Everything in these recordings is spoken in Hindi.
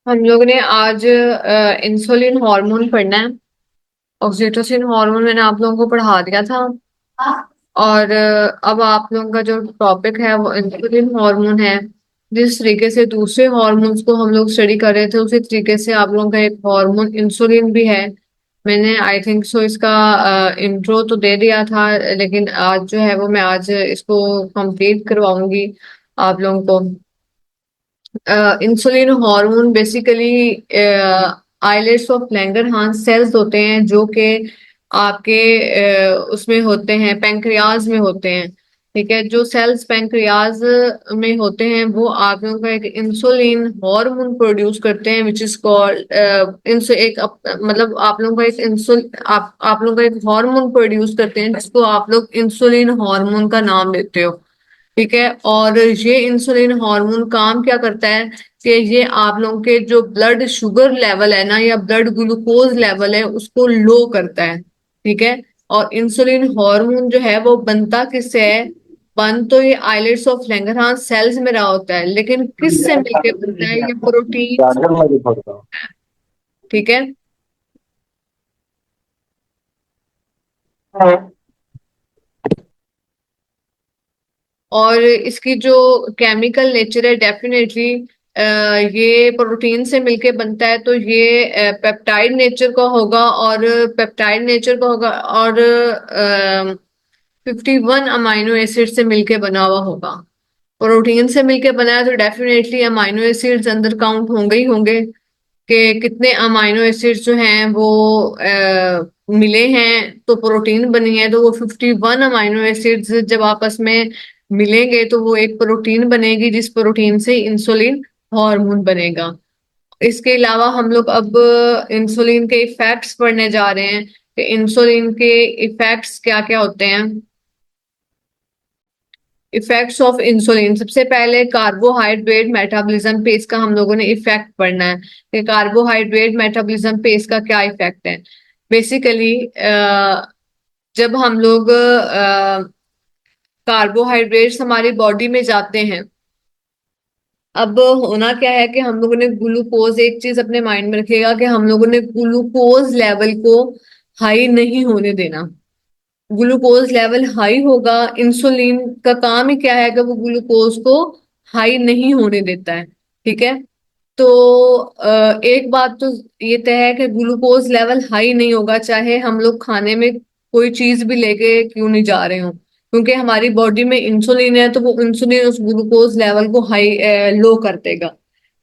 हम लोग ने आज इंसुलिन हार्मोन पढ़ना है। ऑक्सीटोसिन हार्मोन मैंने आप लोगों को पढ़ा दिया था। और अब आप लोगों का जो टॉपिक है वो इंसुलिन हार्मोन है। जिस तरीके से दूसरे हार्मोन्स को हम लोग स्टडी कर रहे थे उसी तरीके से आप लोगों का एक हार्मोन इंसुलिन भी है। मैंने आई थिंक सो इसका इंट्रो तो दे दिया था, लेकिन आज जो है वो मैं आज इसको कंप्लीट करवाऊंगी आप लोगों को। Insulin hormone basically islets of Langerhans cells होते हैं जो कि आपके उसमें होते हैं, पैंक्रियाज में होते हैं। ठीक है, जो सेल्स पैंक्रियाज में होते हैं वो आप लोगों का एक इंसुलिन हार्मोन प्रोड्यूस करते हैं विच इज कॉल्ड इंसु एक मतलब आप लोगों का एक आप लोगों का एक हार्मोन प्रोड्यूस करते हैं जिसको आप लोग इंसुलिन हार्मोन का नाम देते हो। ठीक है, और ये इंसुलिन हार्मोन काम क्या करता है कि ये आप लोगों के जो ब्लड शुगर लेवल है ना या ब्लड ग्लूकोज लेवल है उसको लो करता है। ठीक है, और इंसुलिन हार्मोन जो है वो बनता किससे है? बन तो ये आइलेट्स ऑफ लैंगरहांस सेल्स में रहा होता है, लेकिन किस से मिलके बनता है? ये प्रोटीन। ठीक है, और इसकी जो केमिकल नेचर है डेफिनेटली ये प्रोटीन से मिलके बनता है, तो ये पेप्टाइड नेचर का होगा और पेप्टाइड नेचर का होगा और 51 अमाइनो एसिड से मिलके बना हुआ होगा। प्रोटीन से मिलके बना है तो डेफिनेटली अमाइनो एसिड्स अंदर काउंट होंगे ही होंगे कि कितने अमाइनो एसिड्स जो हैं वो मिले हैं तो प्रोटीन बनी है। तो वो 51 अमाइनो एसिड्स जब आपस में मिलेंगे तो वो एक प्रोटीन बनेगी जिस प्रोटीन से इंसुलिन हार्मोन बनेगा। इसके अलावा हम लोग अब इंसुलिन के इफेक्ट्स पढ़ने जा रहे हैं कि इंसुलिन के इफेक्ट्स क्या क्या होते हैं। इफेक्ट्स ऑफ इंसुलिन, सबसे पहले कार्बोहाइड्रेट मेटाबॉलिज्म पे इसका हम लोगों ने इफेक्ट पढ़ना है कि कार्बोहाइड्रेट मेटाबॉलिज्म पे इसका क्या इफेक्ट है। बेसिकली जब हम लोग कार्बोहाइड्रेट्स हमारी बॉडी में जाते हैं, अब होना क्या है कि हम लोगों ने ग्लूकोज, एक चीज अपने माइंड में रखिएगा कि हम लोगों ने ग्लूकोज लेवल को हाई नहीं होने देना। ग्लूकोज लेवल हाई होगा, इंसुलिन का काम ही क्या है कि वो ग्लूकोज को हाई नहीं होने देता है। ठीक है, तो एक बात तो ये तय है कि ग्लूकोज लेवल हाई नहीं होगा चाहे हम लोग खाने में कोई चीज भी लेके क्यों नहीं जा रहे हो, क्योंकि हमारी बॉडी में इंसुलिन है तो वो इंसुलिन उस ग्लूकोज लेवल को हाई लो कर देगा।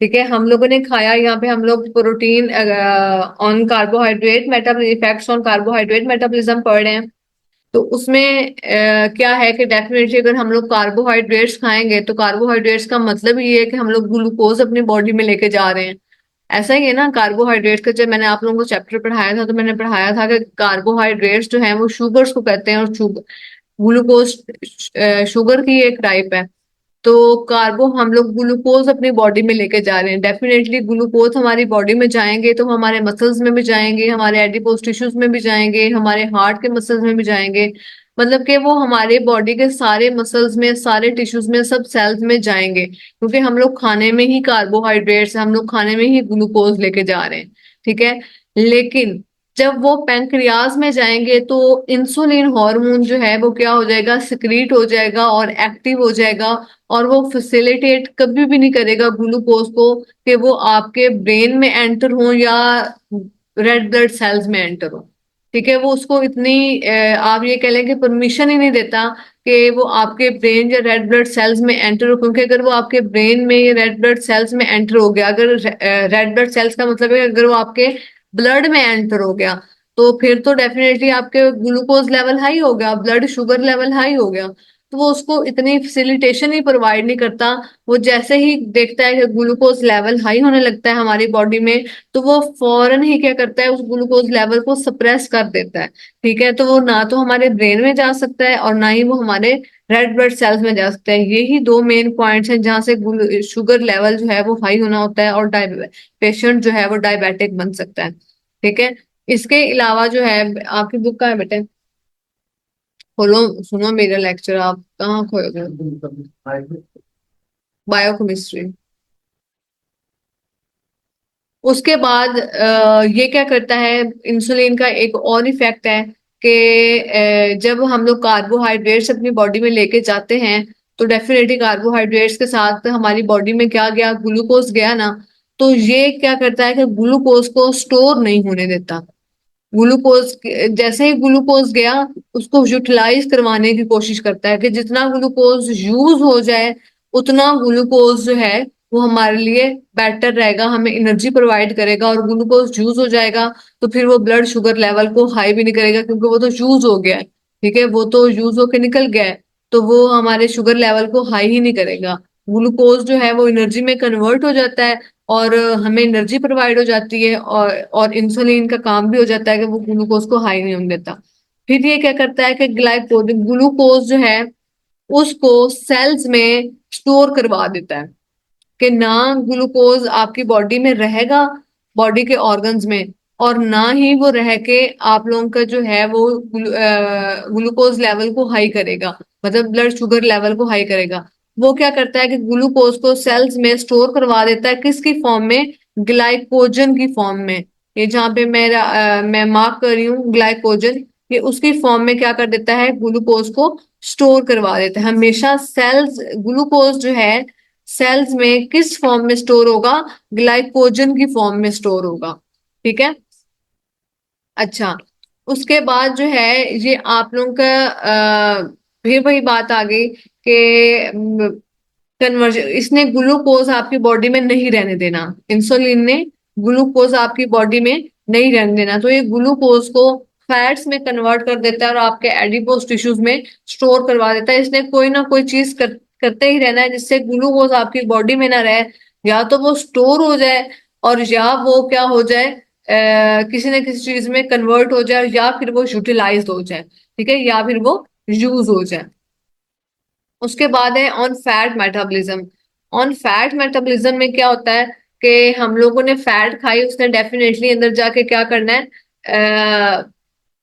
ठीक है, हम लोगों ने खाया, यहाँ पे हम लोग protein on carbohydrate metabolism, effects on carbohydrate metabolism पढ़ रहे हैं। तो उसमें क्या है कि डेफिनेटली अगर हम लोग कार्बोहाइड्रेट्स खाएंगे तो कार्बोहाइड्रेट्स का मतलब ये है कि हम लोग ग्लूकोज अपनी बॉडी में लेके जा रहे हैं। ऐसा ही है ना, कार्बोहाइड्रेट्स का जब मैंने आप लोगों को चैप्टर पढ़ाया था तो मैंने पढ़ाया था कि कार्बोहाइड्रेट्स जो है वो शुगर्स को कहते हैं, और ग्लूकोज शुगर की एक टाइप है। तो कार्बो हम लोग ग्लूकोज अपनी बॉडी में लेके जा रहे हैं, डेफिनेटली ग्लूकोज हमारी बॉडी में जाएंगे तो हमारे मसल्स में भी जाएंगे, हमारे एडिपोज टिश्यूज में भी जाएंगे, हमारे हार्ट के मसल्स में भी जाएंगे। मतलब कि वो हमारे बॉडी के सारे मसल्स में, सारे टिश्यूज में, सब सेल्स में जाएंगे, क्योंकि हम लोग खाने में ही कार्बोहाइड्रेट्स, हम लोग खाने में ही ग्लूकोज लेके जा रहे हैं। ठीक है, लेकिन जब वो पैंक्रियाज में जाएंगे तो इंसुलिन हार्मोन जो है वो क्या हो जाएगा? सिक्रीट हो जाएगा और एक्टिव हो जाएगा, और वो फैसिलिटेट कभी भी नहीं करेगा ग्लूकोज को कि वो आपके ब्रेन में एंटर हो या रेड ब्लड सेल्स में एंटर हो। ठीक है, वो उसको इतनी आप ये कह लें कि परमिशन ही नहीं देता कि वो आपके ब्रेन या रेड ब्लड सेल्स में एंटर हो, क्योंकि अगर वो आपके ब्रेन में या रेड ब्लड सेल्स में एंटर हो गया, अगर रेड ब्लड सेल्स का मतलब है अगर वो आपके ब्लड में एंटर हो गया, तो फिर तो डेफिनेटली आपके ग्लूकोज लेवल हाई हो गया, ब्लड शुगर लेवल हाई हो गया। तो वो उसको इतनी फैसिलिटेशन ही प्रोवाइड नहीं करता। वो जैसे ही देखता है कि ग्लूकोज लेवल हाई होने लगता है हमारी बॉडी में, तो वो फौरन ही क्या करता है? उस ग्लूकोज लेवल को सप्रेस कर देता है। ठीक है, तो वो ना तो हमारे ब्रेन में जा सकता है और ना ही वो हमारे रेड ब्लड सेल्स में जा सकता है। यही दो मेन पॉइंट्स हैं जहां से शुगर लेवल जो है वो हाई होना होता है और पेशेंट जो है वो डायबिटिक बन सकता है। ठीक है, इसके अलावा जो है, आपकी बुक का है बेटे, खोलो, सुनो मेरा लेक्चर, आप कहाँ खोए गए? बायोकेमिस्ट्री। उसके बाद ये क्या करता है, इंसुलिन का एक और इफेक्ट है कि जब हम लोग कार्बोहाइड्रेट्स अपनी बॉडी में लेके जाते हैं तो डेफिनेटली कार्बोहाइड्रेट्स के साथ हमारी बॉडी में क्या गया, ग्लूकोज गया ना। तो ये क्या करता है कि ग्लूकोज को स्टोर नहीं होने देता। ग्लूकोज जैसे ही ग्लूकोज गया उसको यूटिलाइज करवाने की कोशिश करता है कि जितना ग्लूकोज यूज हो जाए उतना ग्लूकोज जो है वो हमारे लिए बेटर रहेगा, हमें एनर्जी प्रोवाइड करेगा। और ग्लूकोज यूज हो जाएगा तो फिर वो ब्लड शुगर लेवल को हाई भी नहीं करेगा क्योंकि वो तो यूज हो गया है। ठीक है, वो तो यूज होके निकल गया है, तो वो हमारे शुगर लेवल को हाई ही नहीं करेगा। ग्लूकोज जो है वो एनर्जी में कन्वर्ट हो जाता है और हमें एनर्जी प्रोवाइड हो जाती है, और इंसुलिन का काम भी हो जाता है कि वो ग्लूकोज को हाई नहीं होने देता। फिर ये क्या करता है कि ग्लाइकोजन ग्लूकोज जो है उसको सेल्स में स्टोर करवा देता है कि ना ग्लूकोज आपकी बॉडी में रहेगा, बॉडी के ऑर्गन्स में, और ना ही वो रह के आप लोगों का जो है वो ग्लूकोज लेवल को हाई करेगा, मतलब ब्लड शुगर लेवल को हाई करेगा। वो क्या करता है कि ग्लूकोज को सेल्स में स्टोर करवा देता है, किसकी फॉर्म में, ग्लाइकोजन की फॉर्म में। ये जहाँ पे मैं मार्क कर रही हूँ ग्लाइकोजन, ये उसकी फॉर्म में क्या कर देता है, ग्लूकोज को स्टोर करवा देता है। हमेशा सेल्स ग्लूकोज जो है सेल्स में किस फॉर्म में स्टोर होगा, ग्लाइकोजन की फॉर्म में स्टोर होगा। ठीक है। अच्छा, उसके बाद जो है ये आप लोगों का फिर वही बात आ गई कि कन्वर्जन, इसने ग्लूकोज आपकी बॉडी में नहीं रहने देना, इंसुलिन ने ग्लूकोज आपकी बॉडी में नहीं रहने देना। तो ये ग्लूकोज को फैट्स में कन्वर्ट कर देता है और आपके एडिपोज टिश्यूज में स्टोर करवा देता है। इसने कोई ना कोई चीज करते ही रहना है जिससे ग्लूकोज आपकी बॉडी में ना रहे, या तो वो स्टोर हो जाए और या वो क्या हो जाए, किसी न किसी चीज में कन्वर्ट हो जाए, या फिर वो यूटिलाइज हो जाए। ठीक है, या फिर वो यूज हो जाए। उसके बाद है on fat metabolism. On fat metabolism में क्या होता है कि हम लोगों ने फैट खाई, उसने डेफिनेटली अंदर जाके क्या करना है,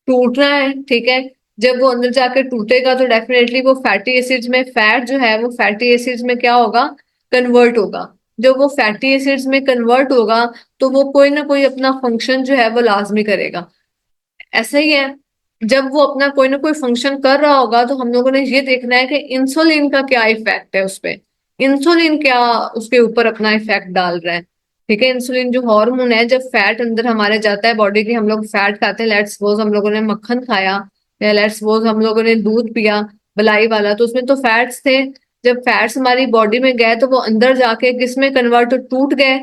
टूटना है। ठीक है, जब वो अंदर जाके टूटेगा तो डेफिनेटली वो फैटी एसिड्स में, फैट जो है वो फैटी एसिड्स में क्या होगा, कन्वर्ट होगा। जब वो फैटी एसिड्स में कन्वर्ट होगा तो वो कोई ना कोई अपना फंक्शन जो है वो लाजमी करेगा। ऐसा ही है, जब वो अपना कोई ना कोई फंक्शन कर रहा होगा तो हम लोगों ने ये देखना है कि इंसुलिन का क्या इफेक्ट है उस पे, इंसुलिन क्या उसके ऊपर अपना इफेक्ट डाल रहा है। ठीक है, इंसुलिन जो हार्मोन है, जब फैट अंदर हमारे जाता है बॉडी की, हम लोग फैट खाते हैं, लेट्स सपोज हम लोगों ने मक्खन खाया या लेट्स सपोज हम लोगों ने दूध पिया मलाई वाला, तो उसमें तो फैट्स थे। जब फैट्स हमारी बॉडी में गए तो वो अंदर जाके किस में कन्वर्ट, टूट गए,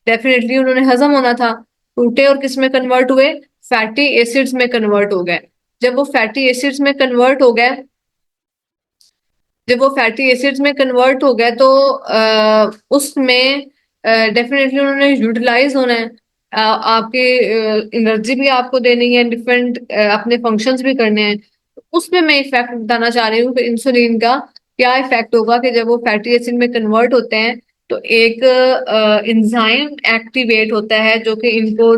डेफिनेटली उन्होंने हजम होना था, टूटे और किस में कन्वर्ट हुए, फैटी एसिड्स में कन्वर्ट हो गए। जब वो फैटी एसिड्स में कन्वर्ट हो गए, जब वो फैटी एसिड्स में कन्वर्ट हो गए तो उसमें डेफिनेटली उन्होंने यूटिलाइज होना है। आपकी एनर्जी भी आपको देनी है, डिफरेंट अपने फंक्शंस भी करने हैं। उसमें मैं इफेक्ट बताना चाह रही हूँ कि इंसुलिन का क्या इफेक्ट होगा कि जब वो फैटी एसिड में कन्वर्ट होते हैं तो एक एंजाइम एक्टिवेट होता है जो कि इनको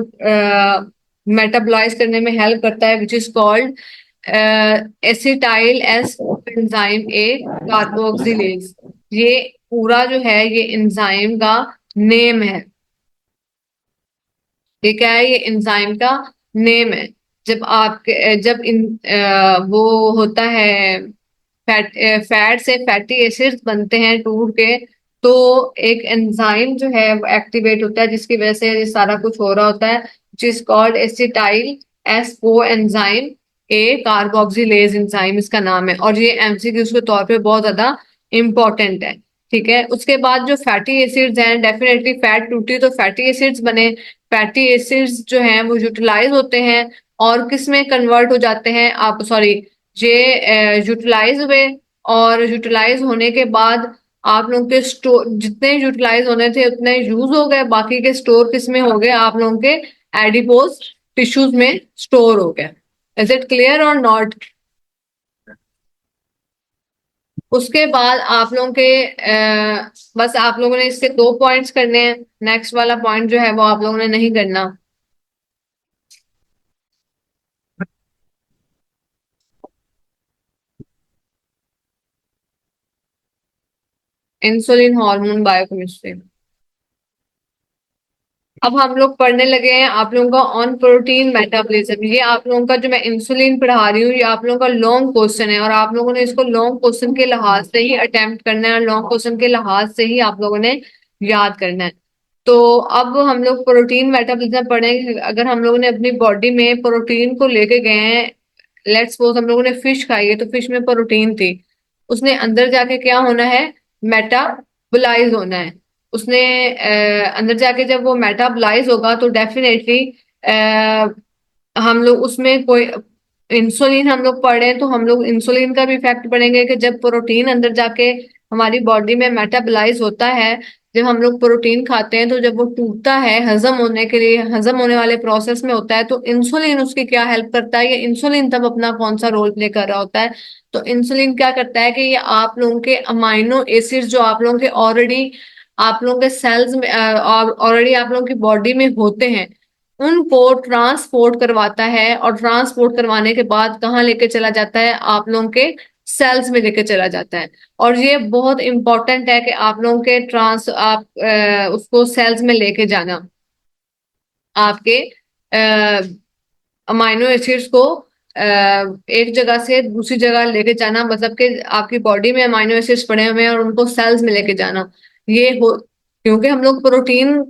मेटाबॉलाइज करने में हेल्प करता है, which is called acetyl ACE enzyme A carboxylase. ये पूरा जो है ये एंजाइम का नेम है। ये क्या है, ये एंजाइम का नेम है। जब आपके जब वो होता है, फैट से फैटी एसिड्स बनते हैं टूट के, तो एक एंजाइम जो है वो एक्टिवेट होता है जिसकी वजह से ये सारा कुछ हो रहा होता है, जिस कॉल्ड एसिटाइल एस को एंजाइम ए कार्बोक्सिलेज एंजाइम इसका नाम है, और ये एमसीक्यूज के तौर पे बहुत ज्यादा इंपॉर्टेंट है। ठीक है, उसके बाद जो फैटी एसिड्स हैं, डेफिनेटली फैट टूटी तो फैटी एसिड्स बने, फैटी एसिड्स जो हैं वो यूटिलाइज होते हैं और किस में कन्वर्ट हो जाते हैं, आप सॉरी, ये यूटिलाइज हुए, और यूटिलाइज होने के बाद आप लोगों के स्टोर जितने यूटिलाइज होने थे उतने यूज हो गए, बाकी के स्टोर किस में हो गए, आप लोगों के एडिपोज टिश्यूज में स्टोर हो गए। इज इट क्लियर और नॉट? उसके बाद आप लोगों के बस आप लोगों ने इसके 2 पॉइंट्स करने हैं, नेक्स्ट वाला पॉइंट जो है वो आप लोगों ने नहीं करना। Insulin hormone biochemistry. अब हम लोग पढ़ने लगे हैं आप लोगों का ऑन प्रोटीन मेटाबॉलिज्म। ये आप लोगों का जो मैं इंसुलिन पढ़ा रही हूँ ये आप लोगों का लॉन्ग क्वेश्चन है, और आप लोगों ने इसको लॉन्ग क्वेश्चन के लिहाज से ही अटेम्प्ट करना है, और लॉन्ग क्वेश्चन के लिहाज से ही आप लोगों ने याद करना है। तो अब हम लोग प्रोटीन मेटाबॉलिज्म पढ़ेंगे। अगर हम लोगों ने अपनी बॉडी में प्रोटीन को लेके गए हैं, लेट्स सपोज हम लोगों ने फिश खाई है तो फिश में प्रोटीन थी, उसने अंदर जाके क्या होना है, मेटाबोलाइज होना है। उसने अंदर जाके जब वो मेटाबोलाइज होगा तो डेफिनेटली हम लोग उसमें कोई इंसुलिन हम लोग पढ़े तो हम लोग इंसुलिन का भी इफेक्ट पढ़ेंगे कि जब प्रोटीन अंदर जाके हमारी बॉडी में मेटाबोलाइज होता है, जब हम लोग प्रोटीन खाते हैं तो जब वो टूटता है हजम होने के लिए, हजम होने वाले प्रोसेस में होता है, तो इंसुलिन उसकी क्या हेल्प करता है, ये इंसुलिन तब अपना कौन सा रोल प्ले कर रहा होता है। तो इंसुलिन क्या करता है कि ये आप लोगों के अमाइनो एसिड्स जो आप लोगों के ऑलरेडी आप लोगों के सेल्स में ऑलरेडी आप लोगों की बॉडी में होते हैं, उनको ट्रांसपोर्ट करवाता है, और ट्रांसपोर्ट करवाने के बाद कहाँ लेके चला जाता है, आप लोगों के सेल्स में लेके चला जाता है। और ये बहुत इंपॉर्टेंट है कि आप लोगों के उसको सेल्स में लेके जाना, आपके अमाइनो एसिड्स को एक जगह से दूसरी जगह लेके जाना, मतलब कि आपकी बॉडी में अमाइनो एसिड्स पड़े हुए हैं और उनको सेल्स में लेके जाना। ये हो क्योंकि हम लोग प्रोटीन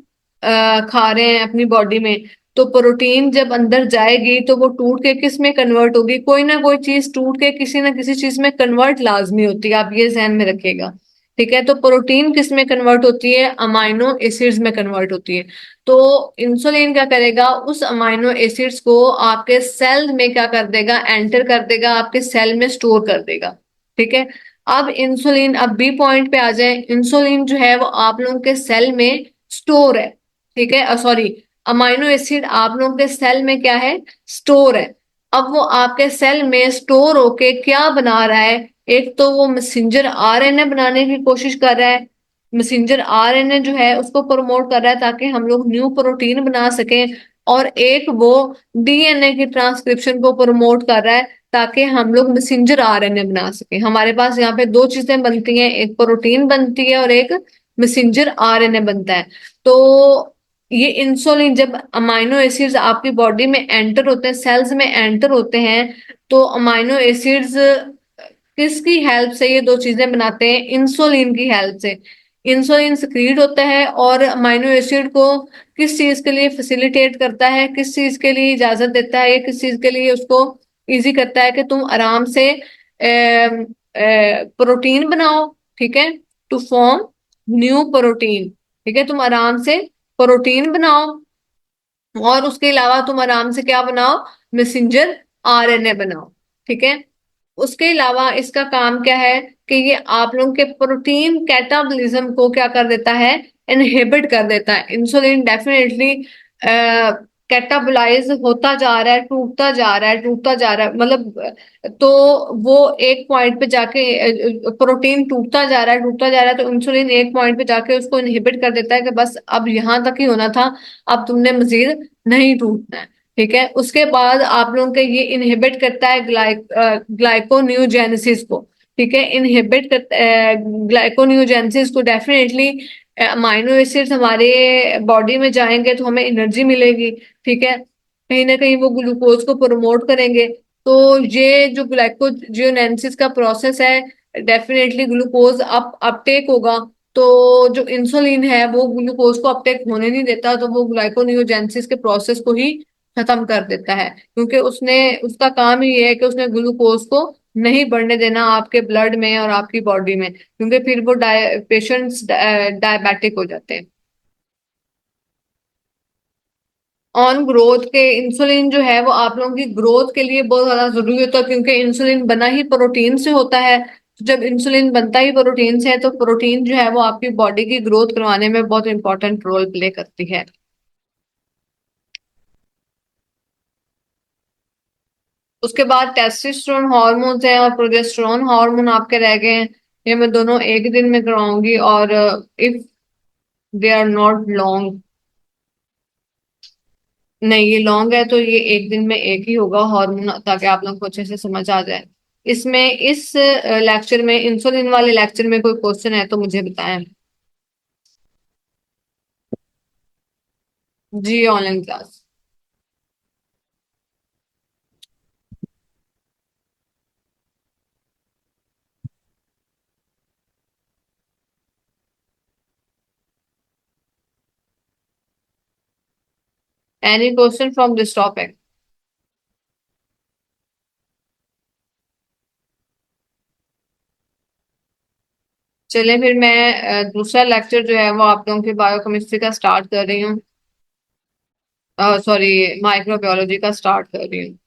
खा रहे हैं अपनी बॉडी में, तो प्रोटीन जब अंदर जाएगी तो वो टूट के किस में कन्वर्ट होगी, कोई ना कोई चीज टूट के किसी ना किसी चीज में कन्वर्ट लाजमी होती है, आप ये ध्यान में रखिएगा। ठीक है, तो प्रोटीन किस में कन्वर्ट होती है, अमाइनो एसिड्स में कन्वर्ट होती है। तो इंसुलिन क्या करेगा, उस अमाइनो एसिड्स को आपके सेल में क्या कर देगा, एंटर कर देगा, आपके सेल में स्टोर कर देगा। ठीक है, अब इंसुलिन, अब बी पॉइंट पे आ जाए, इंसुलिन जो है वो आप लोगों के सेल में स्टोर है। ठीक है, सॉरी, अमाइनो एसिड आप लोगों के सेल में क्या है, स्टोर है। अब वो आपके सेल में स्टोर होके क्या बना रहा है, एक तो वो मैसेंजर आरएनए बनाने की कोशिश कर रहा है, मैसेंजर आरएनए जो है उसको प्रमोट कर रहा है ताकि हम लोग न्यू प्रोटीन बना सकें, और एक वो डीएनए की ट्रांसक्रिप्शन को प्रमोट कर रहा है ताकि हम लोग मैसेंजर आरएनए बना सकें। हमारे पास यहाँ पे दो चीजें बनती हैं, एक प्रोटीन बनती है और एक मैसेंजर आरएनए बनता है। तो ये इंसुलिन जब अमाइनो एसिड्स आपकी बॉडी में एंटर होते हैं, सेल्स में एंटर होते हैं, तो अमाइनो एसिड्स किसकी हेल्प से ये दो चीजें बनाते हैं, इंसुलिन की हेल्प से। इंसुलिन सिक्रीट होता है और अमाइनो एसिड को किस चीज के लिए फैसिलिटेट करता है, किस चीज के लिए इजाजत देता है, किस चीज के लिए उसको इजी करता है कि तुम आराम से प्रोटीन बनाओ। ठीक है, टू फॉर्म न्यू प्रोटीन। ठीक है, तुम आराम से प्रोटीन बनाओ, और उसके अलावा तुम आराम से क्या बनाओ, मैसेंजर आरएनए बनाओ। ठीक है, उसके अलावा इसका काम क्या है कि ये आप लोगों के प्रोटीन कैटाबॉलिज्म को क्या कर देता है, इनहिबिट कर देता है। इंसुलिन डेफिनेटली कैटाबोलाइज होता जा रहा है, टूटता जा रहा है, टूटता जा रहा है, मतलब तो वो एक पॉइंट पे जाके प्रोटीन टूटता जा रहा है, टूटता जा रहा है, तो इंसुलिन एक पॉइंट पे जाके उसको इनहिबिट कर देता है कि बस अब यहाँ तक ही होना था, अब तुमने मजीद नहीं टूटना है। ठीक है, उसके बाद आप लोगों के ये इनहिबिट करता है ग्लाइकोन्यूजेनेसिस को। ठीक है, इनहिबिट करता ग्लाइकोन्यूजेनेसिस को डेफिनेटली, अमाइनो एसिड्स हमारे बॉडी में जाएंगे तो हमें एनर्जी मिलेगी। ठीक है, कहीं ना कहीं वो ग्लूकोज को प्रमोट करेंगे, तो ये जो ग्लाइकोजियोनेसिस का प्रोसेस है, डेफिनेटली ग्लूकोज अपटेक होगा। तो जो इंसुलिन है वो ग्लूकोज को अपटेक होने नहीं देता, तो वो ग्लाइकोनियोजेनेसिस के प्रोसेस को ही खत्म कर देता है, क्योंकि उसने उसका काम ही ये है कि उसने ग्लूकोज को नहीं बढ़ने देना आपके ब्लड में और आपकी बॉडी में, क्योंकि फिर वो पेशेंट्स डायबिटिक हो जाते हैं। ऑन ग्रोथ के इंसुलिन जो है वो आप लोगों की ग्रोथ के लिए बहुत ज्यादा जरूरी होता है, क्योंकि इंसुलिन बना ही प्रोटीन से होता है। तो जब इंसुलिन बनता ही प्रोटीन से है तो प्रोटीन जो है वो आपकी बॉडी की ग्रोथ करवाने में बहुत इंपॉर्टेंट रोल प्ले करती है। उसके बाद टेस्टोस्टेरोन हार्मोन्स हैं और प्रोजेस्टेरोन हार्मोन आपके रह गए हैं। ये मैं दोनों एक दिन में कराऊंगी, और if they are not long, नहीं ये लॉन्ग है तो ये एक दिन में एक ही होगा हार्मोन, ताकि आप लोगों को अच्छे से समझ आ जाए। इसमें इस लेक्चर में, इंसुलिन वाले लेक्चर में कोई क्वेश्चन है तो मुझे बताएं। जी online class. Any question from this topic? चलिए फिर मैं दूसरा लेक्चर जो है वो आप लोगों की बायोकेमिस्ट्री का स्टार्ट कर रही हूँ। सॉरी, माइक्रोबायोलॉजी का स्टार्ट कर रही हूँ।